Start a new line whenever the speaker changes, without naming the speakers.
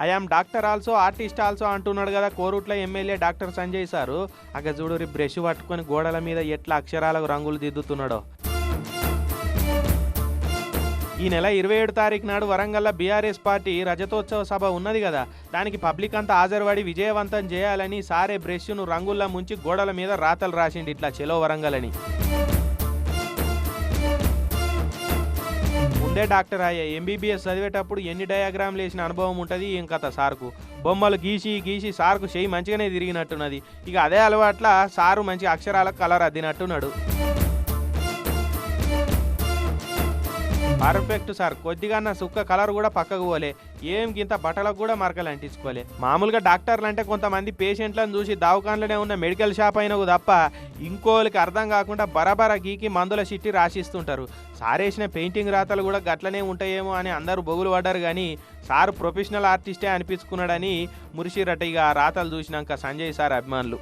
I'm doctor also artist also అంటున్నాడు కదా Korutla MLA doctor Sanjay sir. అగ చూడు బ్రష్ పట్టుకొని గోడల మీద ఎట్లా అక్షరాలకు రంగులు దిద్దుతున్నాడో. ఈ నెల 27 తారీఖు నాడు వరంగల్లో బీఆర్ఎస్ పార్టీ రజతోత్సవ సభ ఉన్నది కదా, దానికి పబ్లిక్ అంతా హాజరుపడి విజయవంతం చేయాలని సారే బ్రష్ను రంగుల్లా ముంచి గోడల మీద రాతలు రాసిండి ఇట్లా చెలో వరంగల్ అని. ముందే డాక్టర్ అయ్యా, ఎంబీబీఎస్ చదివేటప్పుడు ఎన్ని డయాగ్రామ్లు వేసిన అనుభవం ఉంటుంది ఏం కథ సార్కు. బొమ్మలు గీసి సార్కు చెయ్యి మంచిగానే తిరిగినట్టున్నది. ఇక అదే అలవాట్ల సారు మంచి అక్షరాలకు కలర్ అద్దినట్టున్నాడు. పర్ఫెక్ట్ సార్, కొద్దిగా నా సుక్క కలర్ కూడా పక్కకు పోలే, ఏం గింత బట్టలకు కూడా మరకలు అంటించుకోలే. మామూలుగా డాక్టర్లు అంటే కొంతమంది పేషెంట్లను చూసి దవాఖానలోనే ఉన్న మెడికల్ షాప్ అయినకు తప్ప ఇంకోళ్ళకి అర్థం కాకుండా బరాబరా గీకి మందుల చిట్టి రాసిస్తుంటారు. సారేసిన పెయింటింగ్ రాతలు కూడా గట్లనే ఉంటాయేమో అని అందరూ బొగులు పడ్డారు, కానీ సారు ప్రొఫెషనల్ ఆర్టిస్టే అనిపించుకున్నాడని మురిసిరట ఇక రాతలు చూసినాక సంజయ్ సార్ అభిమానులు.